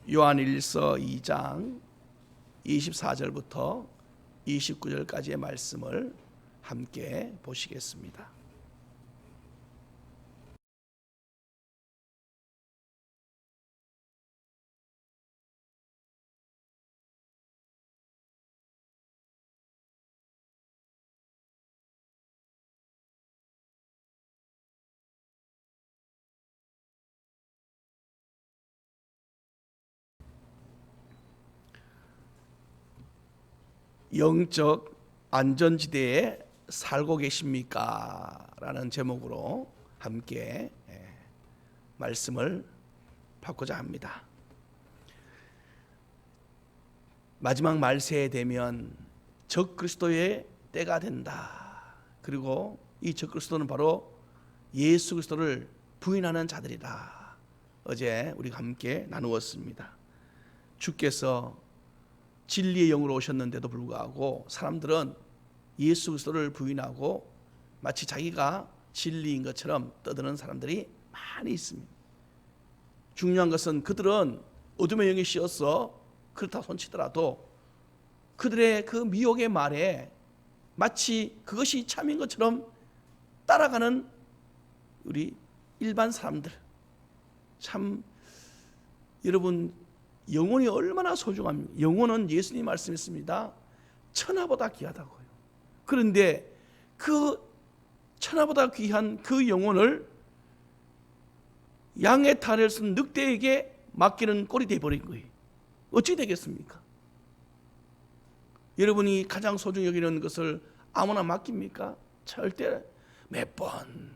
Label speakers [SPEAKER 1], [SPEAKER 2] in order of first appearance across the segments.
[SPEAKER 1] 요한일서 2장 24절부터 29절까지의 말씀을 함께 보시겠습니다. 영적 안전지대에 살고 계십니까? 라는 제목으로 함께 말씀을 받고자 합니다. 마지막 말세에 되면 적그리스도의 때가 된다. 그리고 이 적그리스도는 바로 예수 그리스도를 부인하는 자들이다. 어제 우리가 함께 나누었습니다. 주께서 진리의 영으로 오셨는데도 불구하고 사람들은 예수 그리스도를 부인하고 마치 자기가 진리인 것처럼 떠드는 사람들이 많이 있습니다. 중요한 것은 그들은 어둠의 영이 씌어서 그렇다 손치더라도 그들의 그 미혹의 말에 마치 그것이 참인 것처럼 따라가는 우리 일반 사람들. 참 여러분, 영혼이 얼마나 소중합니까? 영혼은 예수님이 말씀했습니다. 천하보다 귀하다고요. 그런데 그 천하보다 귀한 그 영혼을 양의 탈을 쓴 늑대에게 맡기는 꼴이 되어버린 거예요. 어찌 되겠습니까? 여러분이 가장 소중히 여기는 것을 아무나 맡깁니까? 절대 몇 번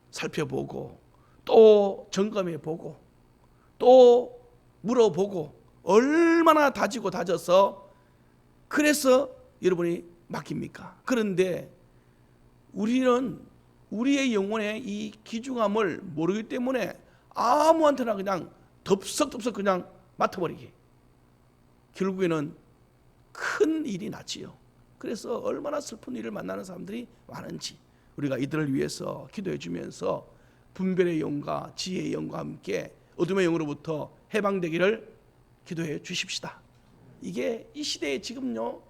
[SPEAKER 1] 살펴보고 또 점검해보고 또 물어보고 얼마나 다지고 다져서 그래서 여러분이 맡깁니까? 그런데 우리는 우리의 영혼의 이 귀중함을 모르기 때문에 아무한테나 그냥 덥석덥석 그냥 맡아버리기. 결국에는 큰 일이 났지요. 그래서 얼마나 슬픈 일을 만나는 사람들이 많은지 우리가 이들을 위해서 기도해 주면서 분별의 영과 지혜의 영과 함께 어둠의 영으로부터 해방되기를 기도해 주십시다. 이게 이 시대에 지금요,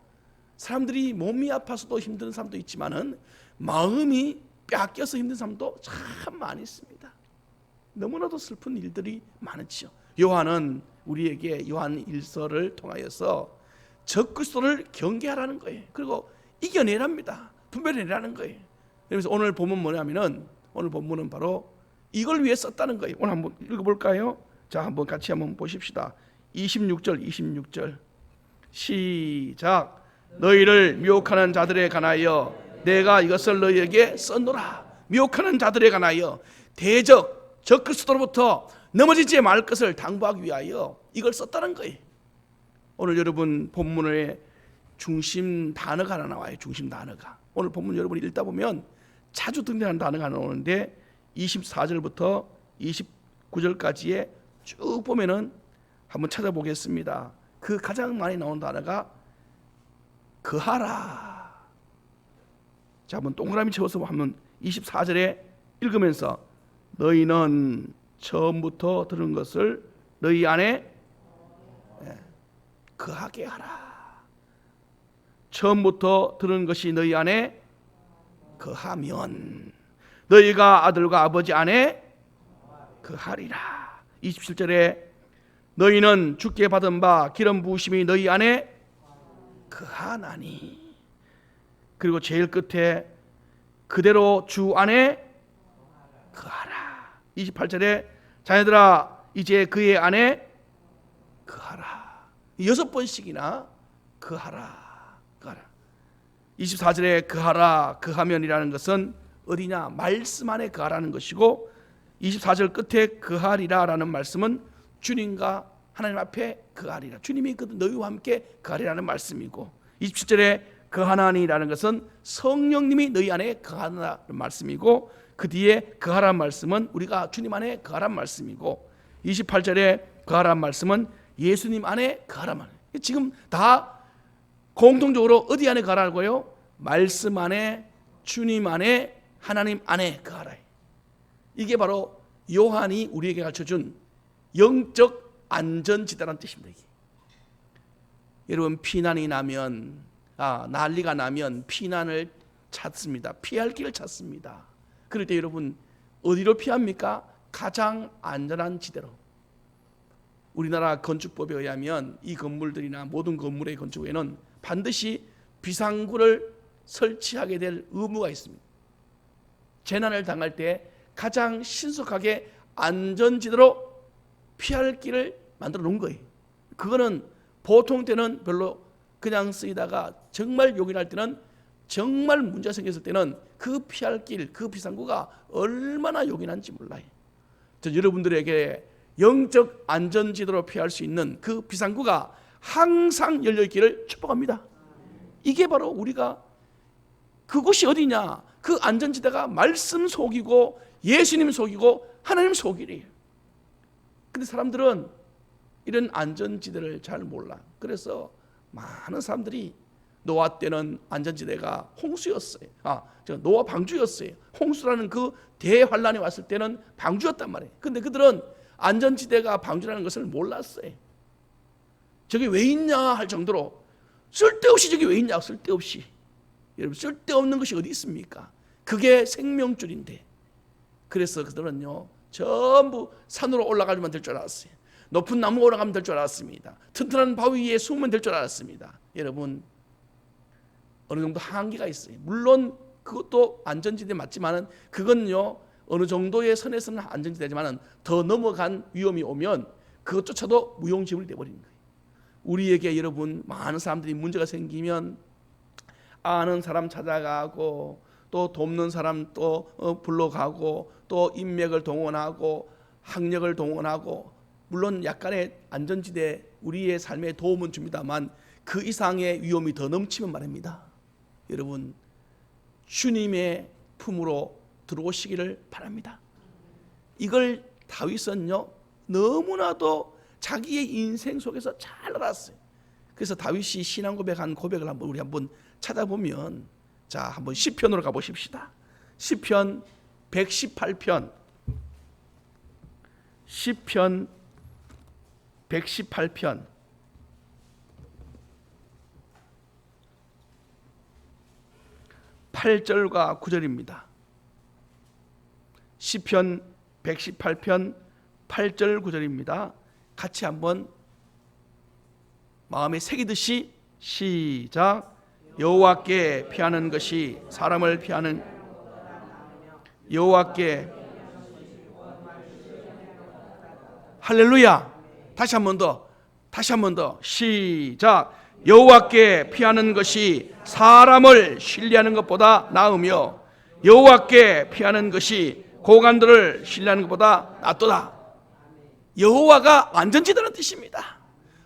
[SPEAKER 1] 사람들이 몸이 아파서도 힘든 사람도 있지만은 마음이 뺏겨서 힘든 사람도 참 많이 있습니다. 너무나도 슬픈 일들이 많지요. 요한은 우리에게 요한 1서를 통하여서 적그리스도를 경계하라는 거예요. 그리고 이겨내랍니다. 분별해내라는 거예요. 그래서 오늘 본문 뭐냐면은 오늘 본문은 바로 이걸 위해 썼다는 거예요. 오늘 한번 읽어볼까요? 자, 한번 같이 한번 보십시다. 26절 시작. 너희를 미혹하는 자들에 관하여 내가 이것을 너희에게 썼노라. 미혹하는 자들에 관하여 대적 적그리스도로부터 넘어지지 말 것을 당부하기 위하여 이걸 썼다는 거예요. 오늘 여러분 본문의 중심 단어가 하나 나와요. 중심 단어가. 오늘 본문 여러분이 읽다 보면 자주 등장하는 단어가 나오는데 24절부터 29절까지에 쭉 보면은 한번 찾아보겠습니다. 그 가장 많이 나온 단어가 거하라. 자, 한번 동그라미 채워서 한번 24절에 읽으면서 너희는 처음부터 들은 것을 너희 안에 거하게 하라. 처음부터 들은 것이 너희 안에 거하면 너희가 아들과 아버지 안에 거하리라. 27절에 너희는 주께 받은 바 기름 부으심이 너희 안에 거하나니. 그리고 제일 끝에 그대로 주 안에 거하라. 28절에 자녀들아 이제 그의 안에 거하라. 6번씩이나 거하라. 거하라. 24절에 거하라, 거하면이라는 것은 어디냐? 말씀 안에 거하라는 것이고 24절 끝에 거하리라라는 말씀은 주님과 하나님 앞에 거하리라. 주님이 너희와 함께 거하리라는 말씀이고 27절에 거하나니라는 것은 성령님이 너희 안에 거하라는 말씀이고 그 뒤에 거하라는 말씀은 우리가 주님 안에 거하라는 말씀이고 28절에 거하라는 말씀은 예수님 안에 거하라는 말씀. 지금 다 공통적으로 어디 안에 거하라고요? 말씀 안에, 주님 안에, 하나님 안에 거하라. 이게 바로 요한이 우리에게 가르쳐준 영적 안전지대라는 뜻입니다. 이게. 여러분 피난이 나면 난리가 나면 피난을 찾습니다. 피할 길을 찾습니다. 그럴 때 여러분 어디로 피합니까? 가장 안전한 지대로. 우리나라 건축법에 의하면 이 건물들이나 모든 건물의 건축에는 반드시 비상구를 설치하게 될 의무가 있습니다. 재난을 당할 때 가장 신속하게 안전지대로 피할 길을 만들어 놓은 거예요. 그거는 보통 때는 별로 그냥 쓰이다가 정말 요긴할 때는, 정말 문제가 생겼을 때는 그 피할 길, 그 비상구가 얼마나 요긴한지 몰라요. 저 여러분들에게 영적 안전지대로 피할 수 있는 그 비상구가 항상 열려있기를 축복합니다. 이게 바로 우리가, 그곳이 어디냐? 그 안전지대가 말씀 속이고 예수님 속이고 하나님 속이래요. 근데 사람들은 이런 안전지대를 잘 몰라. 그래서 많은 사람들이 노아 때는 안전지대가 홍수였어요. 노아 방주였어요. 홍수라는 그 대환란이 왔을 때는 방주였단 말이에요. 근데 그들은 안전지대가 방주라는 것을 몰랐어요. 저게 왜 있냐 할 정도로, 쓸데없이 저게 왜 있냐, 쓸데없이. 여러분 쓸데없는 것이 어디 있습니까? 그게 생명줄인데. 그래서 그들은요 전부 산으로 올라가면 될 줄 알았어요. 높은 나무 올라가면 될 줄 알았습니다. 튼튼한 바위 위에 숨으면 될 줄 알았습니다. 여러분 어느 정도 한계가 있어요. 물론 그것도 안전지대 맞지만은, 그건요 어느 정도의 선에서는 안전지대지만은 더 넘어간 위험이 오면 그것조차도 무용지물이 되어버리는 거예요. 우리에게 여러분 많은 사람들이 문제가 생기면 아는 사람 찾아가고, 또 돕는 사람 또 불러가고, 또 인맥을 동원하고 학력을 동원하고, 물론 약간의 안전지대 우리의 삶에 도움은 줍니다만 그 이상의 위험이 더 넘치면 말입니다. 여러분 주님의 품으로 들어오시기를 바랍니다. 이걸 다윗은요 너무나도 자기의 인생 속에서 잘 알았어요. 그래서 다윗이 신앙 고백한 고백을 우리 한번 찾아보면, 자 한번 시편으로 가보십시다. 시편 118편, 시편 118편 8절과 9절입니다. 시편 118편 8절 9절입니다. 같이 한번 마음에 새기듯이 시작. 여호와께 피하는 것이 사람을 피하는, 여호와께, 할렐루야. 다시 한 번 더 시작. 여호와께 피하는 것이 사람을 신뢰하는 것보다 나으며 여호와께 피하는 것이 고관들을 신뢰하는 것보다 낫도다. 여호와가 안전지대라는 뜻입니다.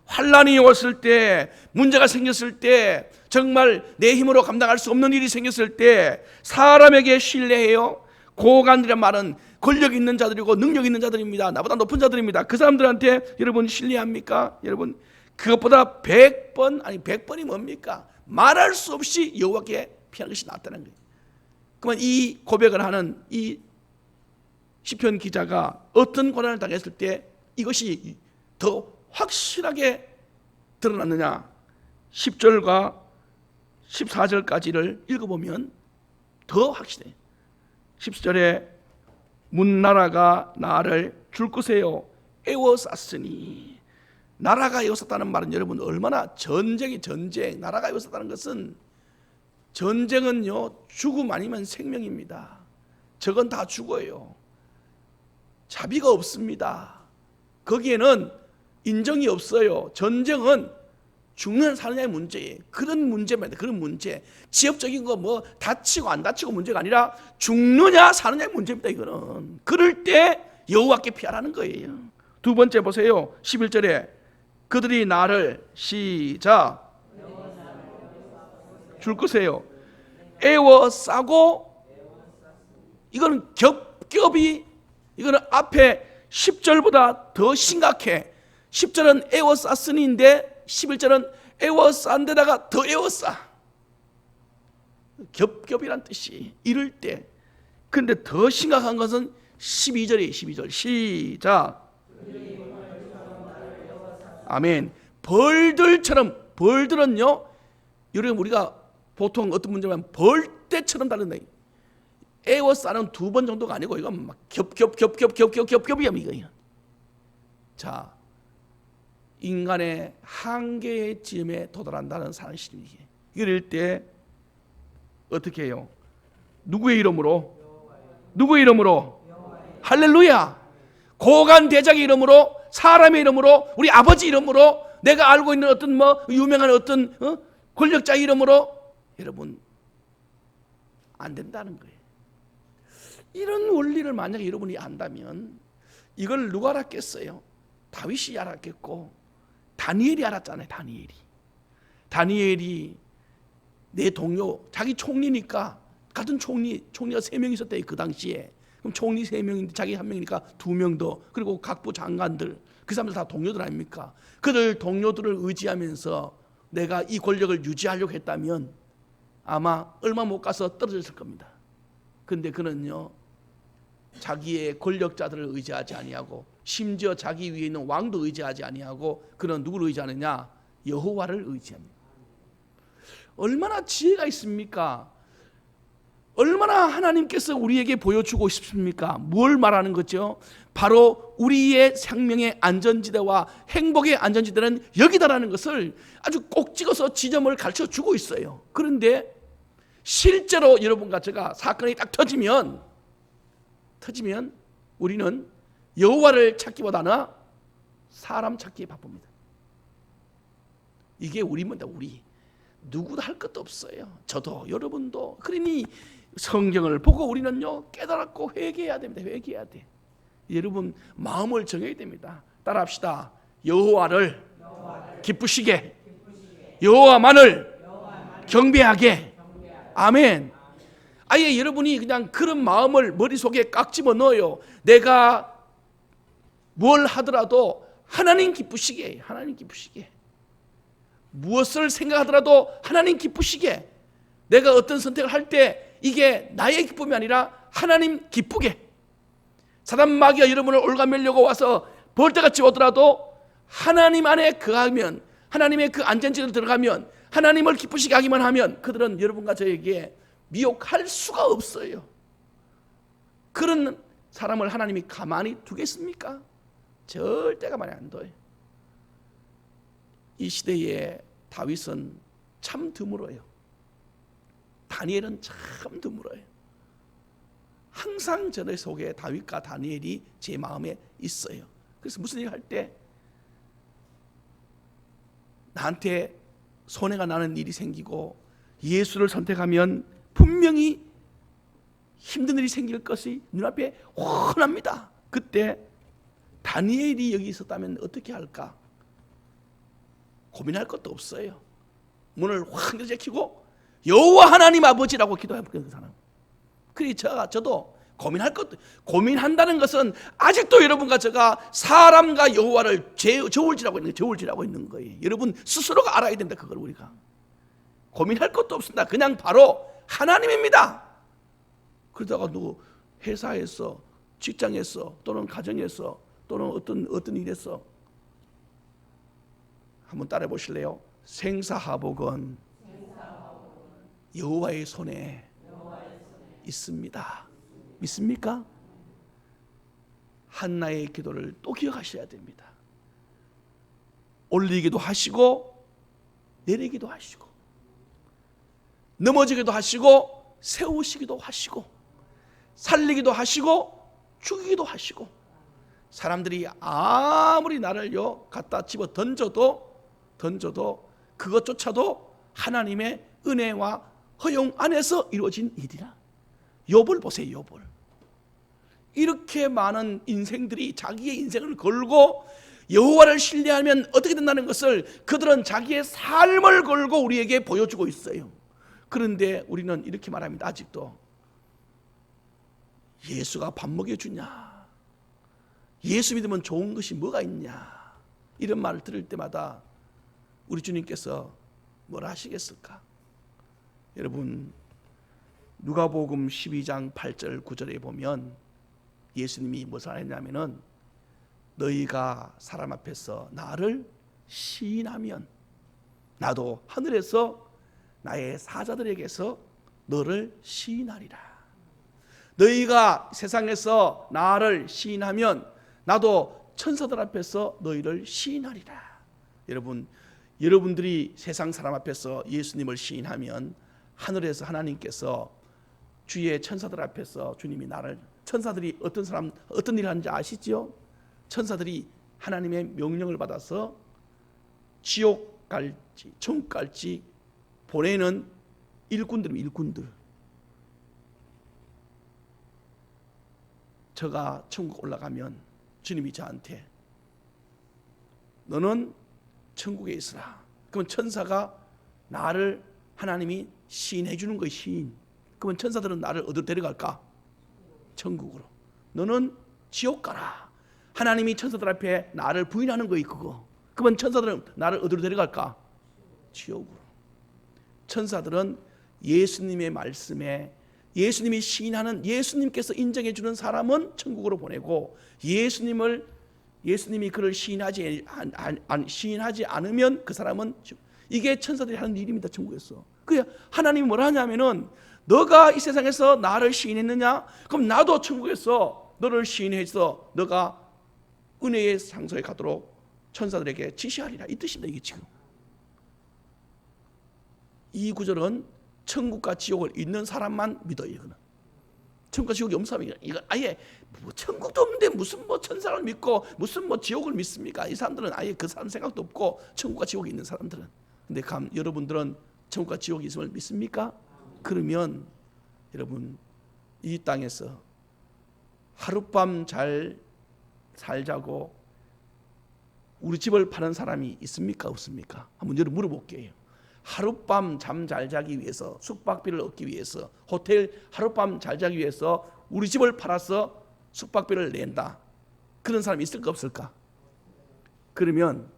[SPEAKER 1] 환란이 왔을 때, 문제가 생겼을 때, 정말 내 힘으로 감당할 수 없는 일이 생겼을 때 사람에게 신뢰해요. 고관이란 말은 권력 있는 자들이고 능력 있는 자들입니다. 나보다 높은 자들입니다. 그 사람들한테 여러분 신뢰합니까? 여러분 그것보다 100번, 아니 100번이 뭡니까? 말할 수 없이 여호와께 피하는 것이 낫다는 거예요. 그러면 이 고백을 하는 이 시편 기자가 어떤 고난을 당했을 때 이것이 더 확실하게 드러났느냐? 10절과 14절까지를 읽어보면 더 확실해요. 10절에 문나라가 나를 줄것에요 에워쌌으니, 나라가 에워쌌다는 말은 여러분 얼마나 전쟁, 나라가 에워쌌다는 것은, 전쟁은요 죽음 아니면 생명입니다. 저건 다 죽어요. 자비가 없습니다. 거기에는 인정이 없어요. 전쟁은 죽는 사느냐의 문제예요. 그런 문제입니다. 그런 문제. 지역적인 거 뭐 다치고 안 다치고 문제가 아니라 죽느냐 사느냐의 문제입니다. 이거는. 그럴 때 여호와께 피하라는 거예요. 두 번째 보세요. 11절에 그들이 나를 시작 줄 것이에요 애워싸고, 이거는 겹겹이, 이거는 앞에 10절보다 더 심각해. 10절은 애워쌌으니인데 11절은 애워싼 데다가 더 애워싸. 겹겹이란 뜻이 이럴 때. 그런데 더 심각한 것은 12절이에요. 12절 시작. 아멘. 벌들은요, 여러분 우리가 보통 어떤 문제면 벌떼처럼 다른다. 에워싸는 2번 정도가 아니고 이건 막 겹이야 이거예요. 자, 인간의 한계의 지점에 도달한다는 사실이에요. 이럴 때 어떻게 해요? 누구의 이름으로? 누구의 이름으로? 할렐루야. 고관 대작의 이름으로, 사람의 이름으로, 우리 아버지 이름으로, 내가 알고 있는 어떤 유명한 어떤 권력자 이름으로, 여러분 안 된다는 거예요. 이런 원리를 만약에 여러분이 안다면 이걸 누가 알았겠어요? 다윗이 알았겠고, 다니엘이 알았잖아요. 다니엘이 내 동료, 자기 총리니까, 같은 총리가 3명 있었대 그 당시에. 그럼 총리 3명인데 자기 1명이니까 2명 더, 그리고 각부 장관들, 그 사람들 다 동료들 아닙니까? 그들 동료들을 의지하면서 내가 이 권력을 유지하려고 했다면 아마 얼마 못 가서 떨어졌을 겁니다. 근데 그는요, 자기의 권력자들을 의지하지 아니하고, 심지어 자기 위에 있는 왕도 의지하지 아니하고, 그는 누구를 의지하느냐? 여호와를 의지합니다. 얼마나 지혜가 있습니까? 얼마나 하나님께서 우리에게 보여주고 싶습니까? 뭘 말하는 거죠? 바로 우리의 생명의 안전지대와 행복의 안전지대는 여기다라는 것을 아주 꼭 찍어서 지점을 가르쳐 주고 있어요. 그런데 실제로 여러분과 제가 사건이 딱 터지면 우리는 여호와를 찾기보다는 사람 찾기에 바쁩니다. 이게 우리입니다. 우리 누구도 할 것도 없어요. 저도 여러분도. 그러니 성경을 보고 우리는요, 깨달았고 회개해야 됩니다. 회개해야 돼. 여러분 마음을 정해야 됩니다. 따라합시다. 여호와를 기쁘시게, 여호와만을 경배하게. 아멘. 아예 여러분이 그냥 그런 마음을 머릿속에 깍 집어 넣어요. 내가 뭘 하더라도 하나님 기쁘시게, 하나님 기쁘시게. 무엇을 생각하더라도 하나님 기쁘시게. 내가 어떤 선택을 할 때 이게 나의 기쁨이 아니라 하나님 기쁘게. 사단 마귀가 여러분을 올가매려고 와서 벌떼같이 오더라도 하나님 안에 거하면, 하나님의 그 안전지대로 들어가면, 하나님을 기쁘시게 하기만 하면 그들은 여러분과 저에게 미혹할 수가 없어요. 그런 사람을 하나님이 가만히 두겠습니까? 절대 가만히 안 둬요. 이 시대에 다윗은 참 드물어요. 다니엘은 참 드물어요. 항상 저의 속에 다윗과 다니엘이 제 마음에 있어요. 그래서 무슨 일 할 때 나한테 손해가 나는 일이 생기고 예수를 선택하면 분명히 힘든 일이 생길 것이 눈앞에 훤합니다. 그때 다니엘이 여기 있었다면 어떻게 할까? 고민할 것도 없어요. 문을 확 제키고 여호와 하나님 아버지라고 기도해버린 그 사람. 그래서 저도 고민한다는 것은 아직도 여러분과 제가 사람과 여호와를 저울질하고 있는 거예요. 여러분 스스로가 알아야 된다. 그걸 우리가 고민할 것도 없습니다. 그냥 바로 하나님입니다. 그러다가 누구 회사에서, 직장에서, 또는 가정에서, 또는 어떤 일에서 한번 따라해 보실래요? 생사하복은 여호와의 손에 있습니다. 믿습니까? 한나의 기도를 또 기억하셔야 됩니다. 올리기도 하시고 내리기도 하시고 넘어지기도 하시고 세우시기도 하시고 살리기도 하시고 죽이기도 하시고, 사람들이 아무리 나를요 갖다 집어 던져도 그것조차도 하나님의 은혜와 허용 안에서 이루어진 일이라. 욥을 보세요. 욥을. 이렇게 많은 인생들이 자기의 인생을 걸고 여호와를 신뢰하면 어떻게 된다는 것을 그들은 자기의 삶을 걸고 우리에게 보여주고 있어요. 그런데 우리는 이렇게 말합니다. 아직도 예수가 밥 먹여주냐, 예수 믿으면 좋은 것이 뭐가 있냐, 이런 말을 들을 때마다 우리 주님께서 뭐라 하시겠을까? 여러분 누가복음 12장 8절 9절에 보면 예수님이 무엇을 했냐면은 너희가 사람 앞에서 나를 시인하면 나도 하늘에서 나의 사자들에게서 너를 시인하리라. 너희가 세상에서 나를 시인하면 나도 천사들 앞에서 너희를 시인하리라. 여러분들이 세상 사람 앞에서 예수님을 시인하면 하늘에서 하나님께서 주의 천사들 앞에서 주님이 천사들이 어떤 일을 하는지 아시죠? 천사들이 하나님의 명령을 받아서 지옥 갈지 천국 갈지 보내는 일꾼들. 저가 천국 올라가면 주님이 저한테 너는 천국에 있으라. 그러면 천사가 나를 하나님이 시인해 주는 거예요. 시인. 그러면 천사들은 나를 어디로 데려갈까? 천국으로. 너는 지옥 가라. 하나님이 천사들 앞에 나를 부인하는 거예요. 그거. 그러면 천사들은 나를 어디로 데려갈까? 지옥으로. 천사들은 예수님의 말씀에 예수님이 시인하는 예수님께서 인정해 주는 사람은 천국으로 보내고 예수님이 그를 시인하지 않으면 그 사람은 이게 천사들이 하는 일입니다. 천국에서. 그래 하나님이 뭐라 하냐면은 너가 이 세상에서 나를 시인했느냐? 그럼 나도 천국에서 너를 시인해서 너가 은혜의 상소에 가도록 천사들에게 지시하리라. 이 뜻입니다. 이게 지금 이 구절은 천국과 지옥을 있는 사람만 믿어요. 이거는 천국과 지옥이 없는 사람이 이거 아예 천국도 없는데 무슨 천사를 믿고 무슨 지옥을 믿습니까? 이 사람들은 아예 그 사람 생각도 없고 천국과 지옥이 있는 사람들은. 근데 여러분들은 천국과 지옥이 있음을 믿습니까? 그러면 여러분 이 땅에서 하룻밤 잘 살자고 우리 집을 파는 사람이 있습니까? 없습니까? 한번 여러분 물어볼게요. 하룻밤 잠 잘 자기 위해서 숙박비를 얻기 위해서 호텔 하룻밤 잘 자기 위해서 우리 집을 팔아서 숙박비를 낸다. 그런 사람이 있을까 없을까? 그러면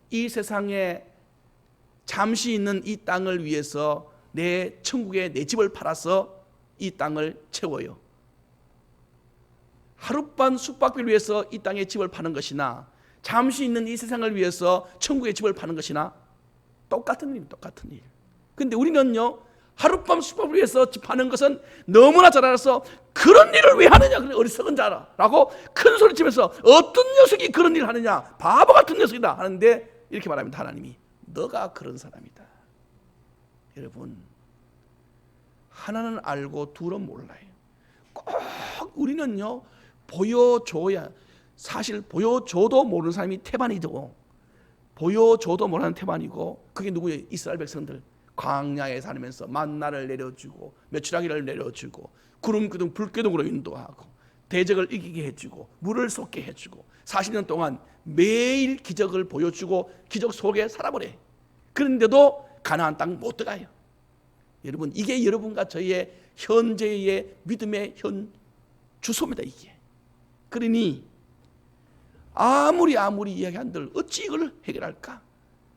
[SPEAKER 1] 이 세상에 잠시 있는 이 땅을 위해서 내 천국에 내 집을 팔아서 이 땅을 채워요. 하룻밤 숙박비를 위해서 이 땅에 집을 파는 것이나 잠시 있는 이 세상을 위해서 천국에 집을 파는 것이나 똑같은 일입니다. 똑같은 일. 근데 우리는요 하룻밤 숙박을 위해서 집 파는 것은 너무나 잘 알아서 그런 일을 왜 하느냐, 그래 어리석은 자라 라고 큰 소리 치면서 어떤 녀석이 그런 일을 하느냐, 바보 같은 녀석이다 하는데 이렇게 말합니다. 하나님이 너가 그런 사람이다. 여러분 하나는 알고 둘은 몰라요. 꼭 우리는요 보여줘야, 사실 보여줘도 모르는 사람이 태반이죠. 보여줘도 모르는 태반이고, 그게 누구예요? 이스라엘 백성들. 광야에 살면서 만나를 내려주고 메추라기를 내려주고 구름 기둥 불 기둥으로 인도하고 대적을 이기게 해주고 물을 쏟게 해주고 40년 동안 매일 기적을 보여주고 기적 속에 살아버려. 그런데도 가나안 땅 못 들어가요. 여러분 이게 여러분과 저의 현재의 믿음의 현 주소입니다. 이게. 그러니 아무리 이야기한들 어찌 이걸 해결할까?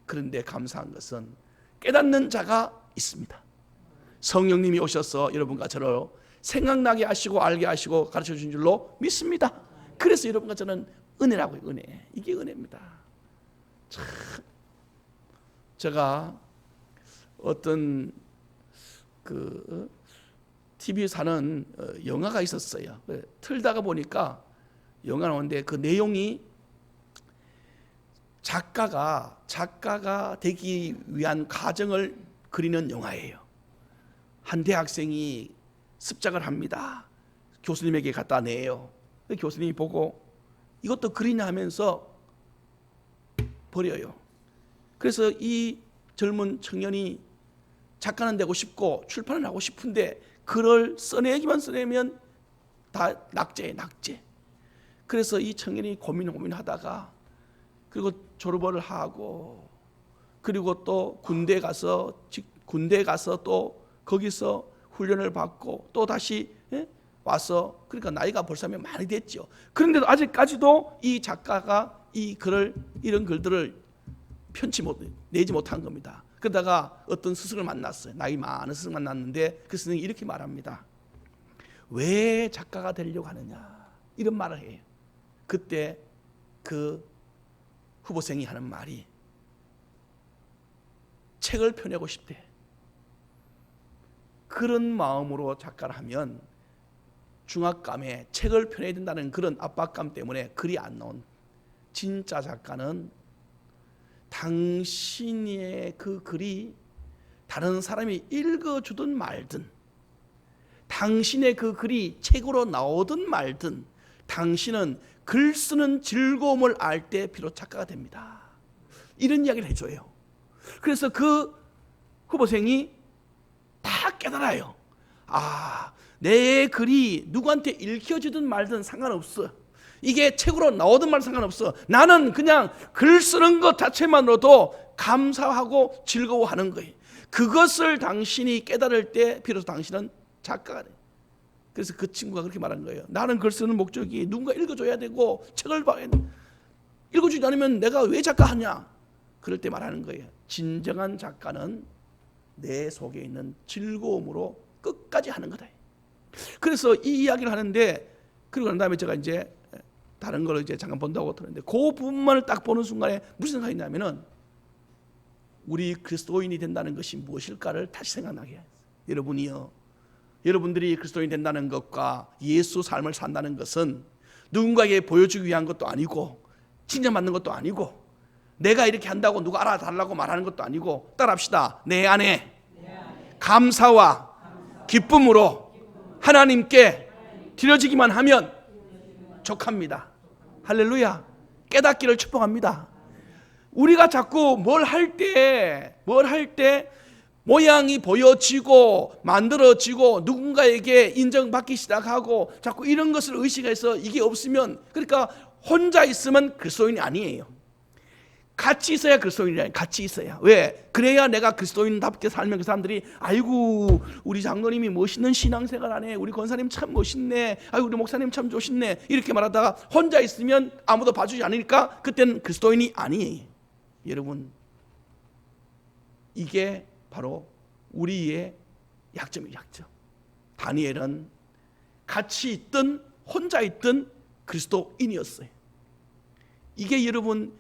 [SPEAKER 1] 그런데 감사한 것은 깨닫는 자가 있습니다. 성령님이 오셔서 여러분과 저를 생각나게 하시고 알게 하시고 가르쳐 주신 줄로 믿습니다. 그래서 여러분과 저는 은혜라고요. 은혜. 이게 은혜입니다. 참 제가 어떤 TV 사는 영화가 있었어요. 틀다가 보니까 영화 나오는데 그 내용이 작가가 되기 위한 과정을 그리는 영화예요. 한 대학생이 습작을 합니다. 교수님에게 갖다 내요. 교수님이 보고 이것도 그리냐 하면서 버려요. 그래서 이 젊은 청년이 작가는 되고 싶고 출판을 하고 싶은데 글을 써내면 다 낙제예요. 낙제. 그래서 이 청년이 고민하다가 그리고 졸업을 하고 그리고 또 군대 가서 또 거기서 훈련을 받고 또 다시 와서, 그러니까 나이가 벌써 많이 됐죠. 그런데도 아직까지도 이 작가가 이런 글들을 내지 못한 겁니다. 그러다가 어떤 스승을 만났어요. 나이 많은 스승을 만났는데 그 스승이 이렇게 말합니다. 왜 작가가 되려고 하느냐, 이런 말을 해요. 그때 그 후보생이 하는 말이 책을 펴내고 싶대. 그런 마음으로 작가를 하면 중압감에 책을 펴내야 된다는 그런 압박감 때문에 글이 안 나온. 진짜 작가는 당신의 그 글이 다른 사람이 읽어주든 말든, 당신의 그 글이 책으로 나오든 말든, 당신은 글 쓰는 즐거움을 알 때 비로소 작가가 됩니다. 이런 이야기를 해줘요. 그래서 그 후보생이 다 깨달아요. 아, 내 글이 누구한테 읽혀지든 말든 상관없어. 이게 책으로 나오든 말든 상관없어. 나는 그냥 글 쓰는 것 자체만으로도 감사하고 즐거워하는 거예요. 그것을 당신이 깨달을 때 비로소 당신은 작가가 돼. 그래서 그 친구가 그렇게 말한 거예요. 나는 글 쓰는 목적이 누군가 읽어줘야 되고 책을 봐야 돼. 읽어주지 않으면 내가 왜 작가하냐. 그럴 때 말하는 거예요. 진정한 작가는 내 속에 있는 즐거움으로 끝까지 하는 거다. 그래서 이 이야기를 하는데, 그리고 난 다음에 제가 이제 다른 걸 이제 잠깐 본다고 들었는데, 그 부분만을 딱 보는 순간에 무슨 생각이 나면은 우리 그리스도인이 된다는 것이 무엇일까를 다시 생각나게 해요. 여러분이요, 여러분들이 그리스도인이 된다는 것과 예수 삶을 산다는 것은 누군가에게 보여주기 위한 것도 아니고 칭찬받는 것도 아니고 내가 이렇게 한다고 누가 알아달라고 말하는 것도 아니고, 따라합시다. 내 안에 감사와 기쁨으로 하나님께 드려지기만 하면 족합니다. 할렐루야. 깨닫기를 축복합니다. 우리가 자꾸 뭘 할 때 모양이 보여지고 만들어지고 누군가에게 인정받기 시작하고 자꾸 이런 것을 의식해서 이게 없으면, 그러니까 혼자 있으면 그리스도인이 아니에요. 같이 있어야 그리스도인이에요. 같이 있어야. 왜? 그래야 내가 그리스도인답게 살면 그 사람들이 아이고 우리 장로님이 멋있는 신앙생활 하네, 우리 권사님 참 멋있네, 아이고 우리 목사님 참 좋으시네, 이렇게 말하다가 혼자 있으면 아무도 봐주지 않으니까 그때는 그리스도인이 아니에요. 여러분, 이게 바로 우리의 약점이에요. 약점. 다니엘은 같이 있든 혼자 있든 그리스도인이었어요. 이게 여러분,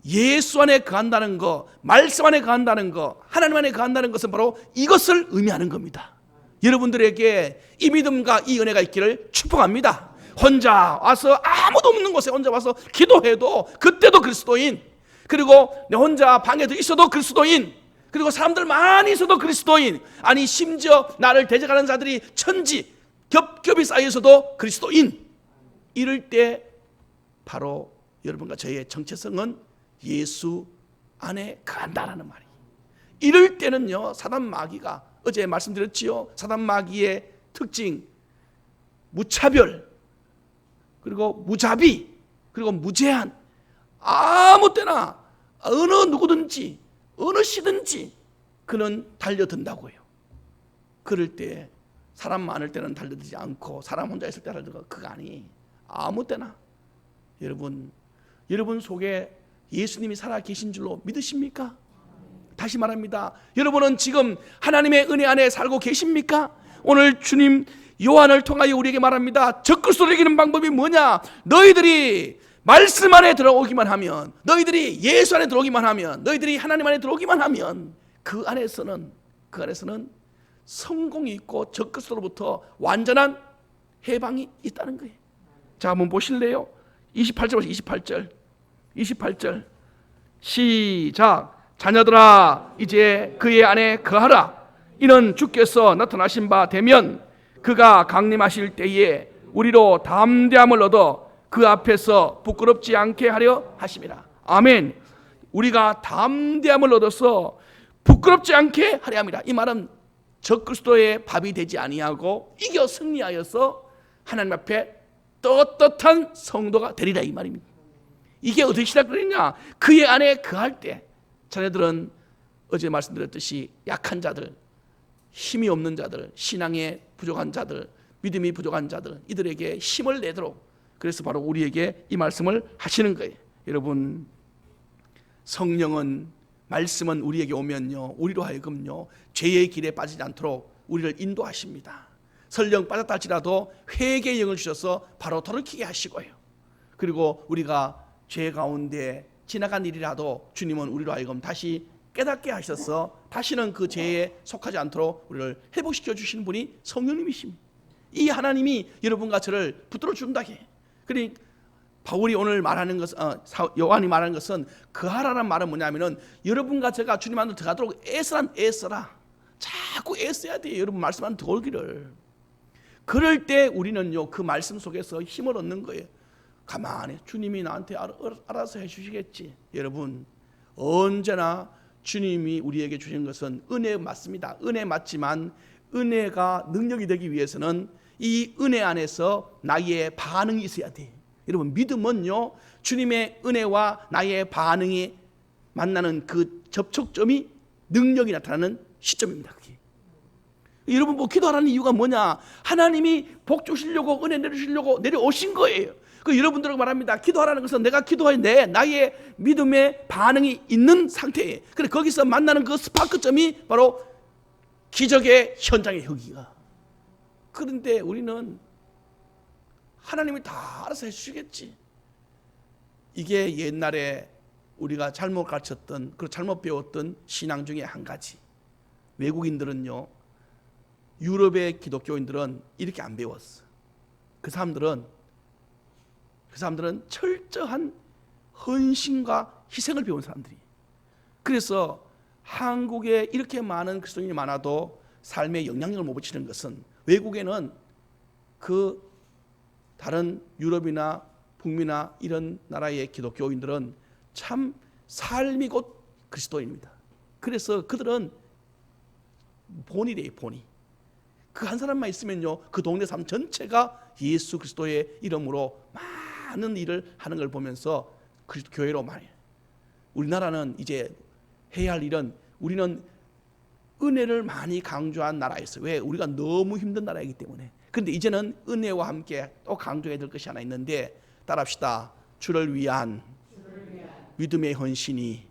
[SPEAKER 1] 예수 안에 거한다는 거, 말씀 안에 거한다는 거, 하나님 안에 거한다는 것은 바로 이것을 의미하는 겁니다. 여러분들에게 이 믿음과 이 은혜가 있기를 축복합니다. 혼자 와서 아무도 없는 곳에 혼자 와서 기도해도 그때도 그리스도인, 그리고 내 혼자 방에도 있어도 그리스도인, 그리고 사람들 많이 있어도 그리스도인, 아니 심지어 나를 대적하는 자들이 천지 겹겹이 쌓여서도 그리스도인. 이럴 때 바로 여러분과 저의 정체성은 예수 안에 거한다라는 말이에요. 이럴 때는요, 사단 마귀가, 어제 말씀드렸지요, 사단 마귀의 특징 무차별, 그리고 무자비, 그리고 무제한, 아무 때나 어느 누구든지 어느 시든지 그는 달려든다고 해요. 그럴 때 사람 많을 때는 달려들지 않고 사람 혼자 있을 때 달려들고, 그거 아니에요. 아무 때나. 여러분 속에 예수님이 살아 계신 줄로 믿으십니까? 다시 말합니다. 여러분은 지금 하나님의 은혜 안에 살고 계십니까? 오늘 주님 요한을 통하여 우리에게 말합니다. 적그리스도를 이기는 방법이 뭐냐? 너희들이 말씀 안에 들어오기만 하면, 너희들이 예수 안에 들어오기만 하면, 너희들이 하나님 안에 들어오기만 하면 그 안에서는 성공이 있고 적그리스도로부터 완전한 해방이 있다는 거예요. 자, 한번 보실래요? 28절 시작. 자녀들아, 이제 그의 안에 거하라. 이는 주께서 나타나신 바 되면 그가 강림하실 때에 우리로 담대함을 얻어 그 앞에서 부끄럽지 않게 하려 하심이라. 아멘. 우리가 담대함을 얻어서 부끄럽지 않게 하려 함이라. 이 말은 적그리스도의 밥이 되지 아니하고 이겨 승리하여서 하나님 앞에 떳떳한 성도가 되리라, 이 말입니다. 이게 어떻게 시작되느냐? 그의 안에 거할 때. 자녀들은 어제 말씀드렸듯이 약한 자들, 힘이 없는 자들, 신앙에 부족한 자들, 믿음이 부족한 자들, 이들에게 힘을 내도록, 그래서 바로 우리에게 이 말씀을 하시는 거예요. 여러분, 성령은, 말씀은 우리에게 오면요, 우리로 하여금요 죄의 길에 빠지지 않도록 우리를 인도하십니다. 설령 빠졌다 할지라도 회개의 영을 주셔서 바로 돌이키게 하시고요, 그리고 우리가 죄 가운데 지나간 일이라도 주님은 우리로 하여금 다시 깨닫게 하셔서 다시는 그 죄에 속하지 않도록 우리를 회복시켜 주시는 분이 성령님이십니다. 이 하나님이 여러분과 저를 붙들어 준다 해. 그러니 바울이 오늘 말하는 것은 요한이 말하는 것은 그하라는 말은 뭐냐면은 여러분과 제가 주님 안으로 들어가도록 애써라. 자꾸 애써야 돼요. 여러분 말씀 안 들어오기를. 그럴 때 우리는요 그 말씀 속에서 힘을 얻는 거예요. 가만히 주님이 나한테 알아서 해주시겠지. 여러분 언제나 주님이 우리에게 주신 것은 은혜 맞습니다. 은혜 맞지만 은혜가 능력이 되기 위해서는 이 은혜 안에서 나의 반응이 있어야 돼. 여러분 믿음은요 주님의 은혜와 나의 반응이 만나는 그 접촉점이 능력이 나타나는 시점입니다. 그게. 여러분 뭐 기도하라는 이유가 뭐냐? 하나님이 복 주시려고 은혜 내주시려고 내려오신 거예요. 그 여러분들에게 말합니다. 기도하라는 것은 내가 기도할 때 나의 믿음의 반응이 있는 상태예요. 그래 거기서 만나는 그 스파크점이 바로 기적의 현장의 여기가. 그런데 우리는 하나님이 다 알아서 해주시겠지. 이게 옛날에 우리가 잘못 가르쳤던 그리고 잘못 배웠던 신앙 중에 한 가지. 외국인들은요 유럽의 기독교인들은 이렇게 안 배웠어. 그 사람들은 철저한 헌신과 희생을 배운 사람들이. 그래서 한국에 이렇게 많은 그리스도인이 많아도 삶에 영향력을 못 미치는 것은 외국에는 그 다른 유럽이나 북미나 이런 나라의 기독교인들은 참 삶이 곧 그리스도인입니다. 그래서 그들은 본이래요. 본이. 그 한 사람만 있으면요 그 동네 사람 전체가 예수 그리스도의 이름으로 많은 일을 하는 걸 보면서 그리스도 교회로 많이. 우리나라는 이제 해야 할 일은 우리는 은혜를 많이 강조한 나라였어요. 왜? 우리가 너무 힘든 나라이기 때문에. 그런데 이제는 은혜와 함께 또 강조해야 될 것이 하나 있는데 따라합시다. 주를 위한 믿음의 헌신이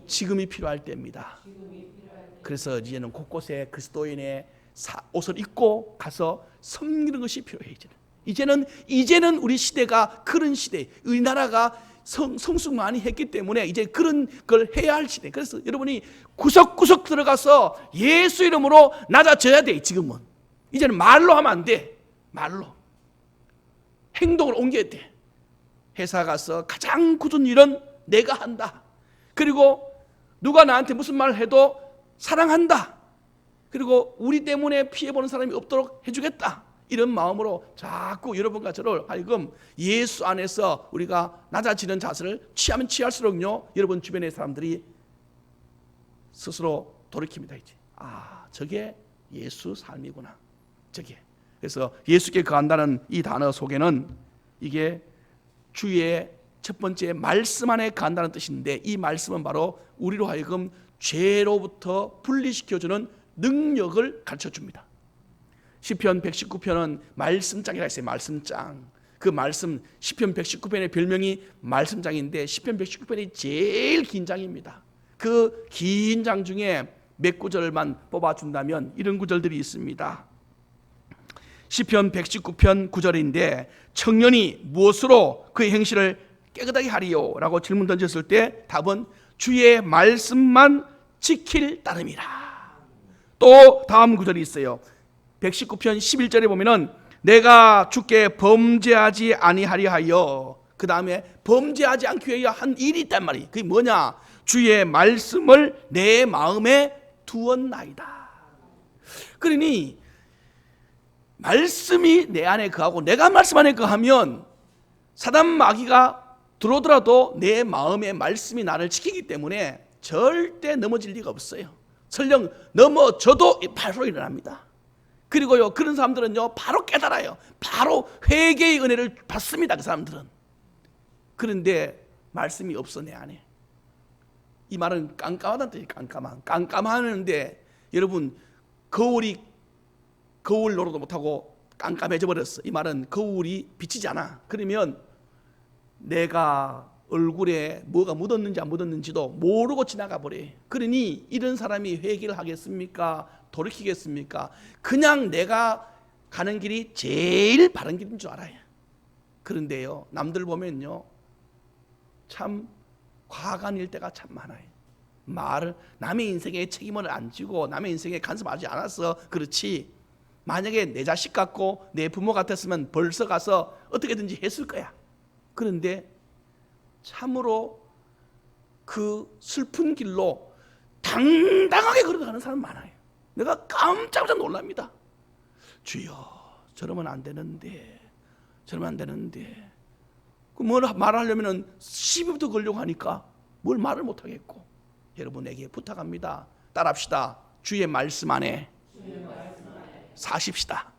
[SPEAKER 1] 지금이 필요할 때입니다. 그래서 이제는 곳곳에 그리스도인의 옷을 입고 가서 섬기는 것이 필요해요. 이제는 우리 시대가 그런 시대. 우리나라가 성숙 많이 했기 때문에 이제 그런 걸 해야 할 시대. 그래서 여러분이 구석구석 들어가서 예수 이름으로 낮아져야 돼. 지금은 이제는 말로 하면 안 돼. 말로 행동을 옮겨야 돼. 회사 가서 가장 굳은 일은 내가 한다. 그리고 누가 나한테 무슨 말을 해도 사랑한다. 그리고 우리 때문에 피해보는 사람이 없도록 해주겠다. 이런 마음으로 자꾸 여러분과 저를 하여금 예수 안에서 우리가 낮아지는 자세를 취하면 취할수록요 여러분 주변의 사람들이 스스로 돌이킵니다. 이제 저게 예수 삶이구나. 저게. 그래서 예수께 거한다는 이 단어 속에는 이게 주의 첫 번째 말씀 안에 거한다는 뜻인데 이 말씀은 바로 우리로 하여금 죄로부터 분리시켜주는 능력을 가르쳐줍니다. 시편 119편은 말씀장이라 했어요. 말씀장. 그 말씀 시편 119편의 별명이 말씀장인데 시편 119편이 제일 긴 장입니다. 그 긴 장 중에 몇 구절만 뽑아준다면 이런 구절들이 있습니다. 시편 119편 9절인데 청년이 무엇으로 그의 행실을 깨끗하게 하리요? 라고 질문 던졌을 때 답은 주의 말씀만 지킬 따름이라. 또 다음 구절이 있어요. 119편 11절에 보면은 내가 주께 범죄하지 아니하리 하여. 그 다음에 범죄하지 않기 위해 한 일이 있단 말이에요. 그게 뭐냐? 주의 말씀을 내 마음에 두었나이다. 그러니 말씀이 내 안에 거하고 내가 말씀 안에 거하면 사단 마귀가 들어오더라도 내 마음의 말씀이 나를 지키기 때문에 절대 넘어질 리가 없어요. 설령 넘어져도 바로 일어납니다. 그리고요 그런 사람들은요 바로 깨달아요. 바로 회개의 은혜를 받습니다. 그 사람들은. 그런데 말씀이 없어 내 안에. 이 말은 깜깜하다는 뜻이에요. 깜깜하는데 여러분 거울 노릇도 못하고 깜깜해져 버렸어. 이 말은 거울이 비치지 않아. 그러면 내가 얼굴에 뭐가 묻었는지 안 묻었는지도 모르고 지나가 버려요. 그러니 이런 사람이 회개를 하겠습니까? 돌이키겠습니까? 그냥 내가 가는 길이 제일 바른 길인 줄 알아요. 그런데요 남들 보면요 참 과간일 때가 참 많아요. 말을 남의 인생에 책임을 안 지고 남의 인생에 간섭하지 않아서 그렇지, 만약에 내 자식 같고 내 부모 같았으면 벌써 가서 어떻게든지 했을 거야. 그런데 참으로 그 슬픈 길로 당당하게 걸어가는 사람 많아요. 내가 깜짝 놀랍니다. 주여, 저러면 안 되는데, 저러면 안 되는데. 뭘 말하려면 시비부터 걸려고 하니까 뭘 말을 못 하겠고. 여러분에게 부탁합니다. 따라합시다. 주의 말씀 안에 사십시다.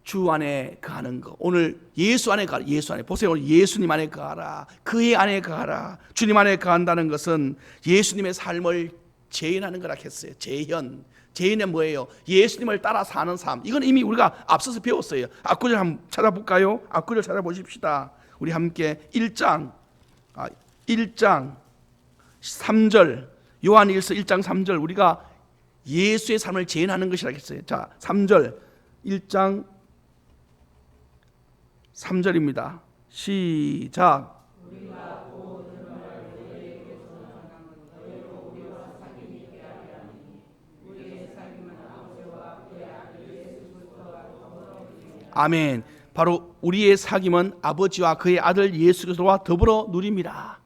[SPEAKER 1] 주 안에 거하는 거. 오늘 예수 안에 거하라. 예수 안에. 보세요. 오늘 예수님 안에 거하라. 그의 안에 거하라. 주님 안에 거한다는 것은 예수님의 삶을 재현하는 거라 했어요. 재현. 재현은 뭐예요? 예수님을 따라 사는 삶. 이건 이미 우리가 앞서서 배웠어요. 앞구절 한번 찾아볼까요? 앞구절 찾아보십시다. 우리 함께 1장 3절, 요한일서 1장 3절, 우리가 예수의 삶을 재현하는 것이라 했어요. 자, 3절, 1장 3절입니다. 시작. 아멘. 바로 우리의 사귐은 아버지와 그의 아들 예수 그리스도와 더불어 누립니다.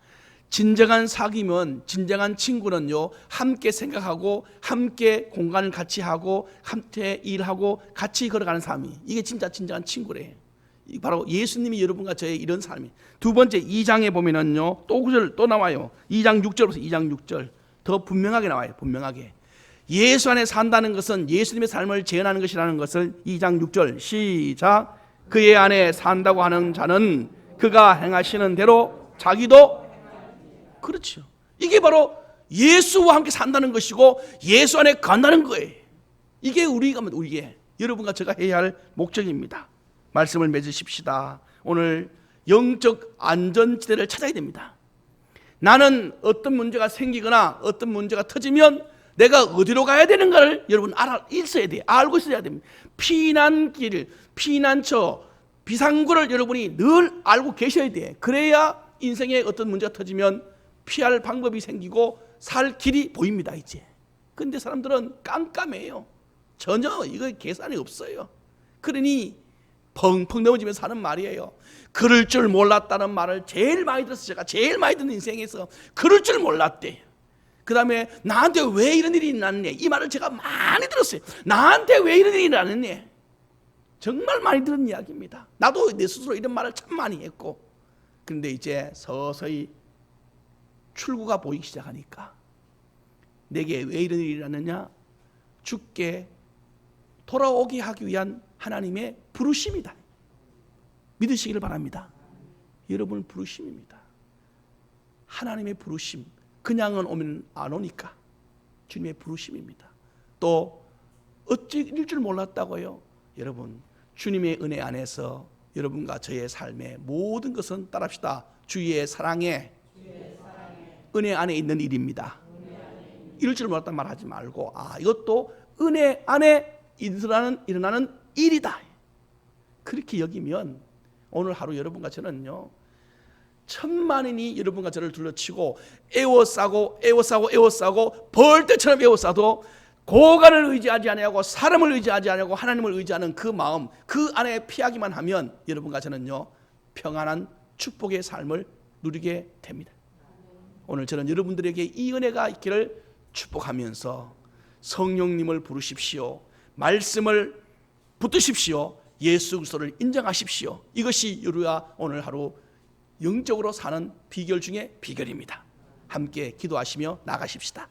[SPEAKER 1] 진정한 사귐은, 진정한 친구는요, 함께 생각하고 함께 공간을 같이 하고 함께 일하고 같이 걸어가는 삶이, 이게 진짜 진정한 친구래요. 바로 예수님이 여러분과 저의 이런 삶이. 두 번째 2장에 보면은요, 또 구절 또 나와요. 2장 6절부터 2장 6절 더 분명하게 나와요. 분명하게 예수 안에 산다는 것은 예수님의 삶을 재현하는 것이라는 것을 2장 6절 시작. 그의 안에 산다고 하는 자는 그가 행하시는 대로 자기도, 그렇죠. 이게 바로 예수와 함께 산다는 것이고 예수 안에 간다는 거예요. 이게 우리가 여러분과 제가 해야 할 목적입니다. 말씀을 맺으십시다. 오늘 영적 안전지대를 찾아야 됩니다. 나는 어떤 문제가 생기거나 어떤 문제가 터지면 내가 어디로 가야 되는가를 여러분 있어야 돼요. 알고 있어야 됩니다. 피난길, 피난처, 비상구를 여러분이 늘 알고 계셔야 돼. 그래야 인생에 어떤 문제가 터지면 피할 방법이 생기고 살 길이 보입니다. 이제. 근데 사람들은 깜깜해요. 전혀 이거 계산이 없어요. 그러니 펑펑 넘어지면서 하는 말이에요. 그럴 줄 몰랐다는 말을 제일 많이 들었어요. 제가 제일 많이 듣는 인생에서 그럴 줄 몰랐대. 그 다음에 나한테 왜 이런 일이 났네, 이 말을 제가 많이 들었어요. 나한테 왜 이런 일이 났네, 정말 많이 들은 이야기입니다. 나도 내 스스로 이런 말을 참 많이 했고. 그런데 이제 서서히 출구가 보이기 시작하니까 내게 왜 이런 일이 났느냐, 주께 돌아오게 하기 위한 하나님의 부르심이다. 믿으시기를 바랍니다. 여러분 부르심입니다. 하나님의 부르심. 그냥은 오면 안 오니까 주님의 부르심입니다. 또 어찌 이럴 줄 몰랐다고요? 여러분 주님의 은혜 안에서 여러분과 저의 삶의 모든 것은 따라합시다. 주의 사랑에 은혜 안에 있는 일입니다. 이럴 줄 몰랐단 말 하지 말고, 이것도 은혜 안에 일어나는 일이다. 그렇게 여기면 오늘 하루 여러분과 저는요, 천만인이 여러분과 저를 둘러치고 에워싸고 벌떼처럼 에워싸도 고관을 의지하지 아니하고 사람을 의지하지 아니하고 하나님을 의지하는 그 마음, 그 안에 피하기만 하면 여러분과 저는요, 평안한 축복의 삶을 누리게 됩니다. 오늘 저는 여러분들에게 이 은혜가 있기를 축복하면서 성령님을 부르십시오. 말씀을 붙드십시오. 예수 그리스도를 인정하십시오. 이것이 우리가 오늘 하루 영적으로 사는 비결 중에 비결입니다. 함께 기도하시며 나가십시다.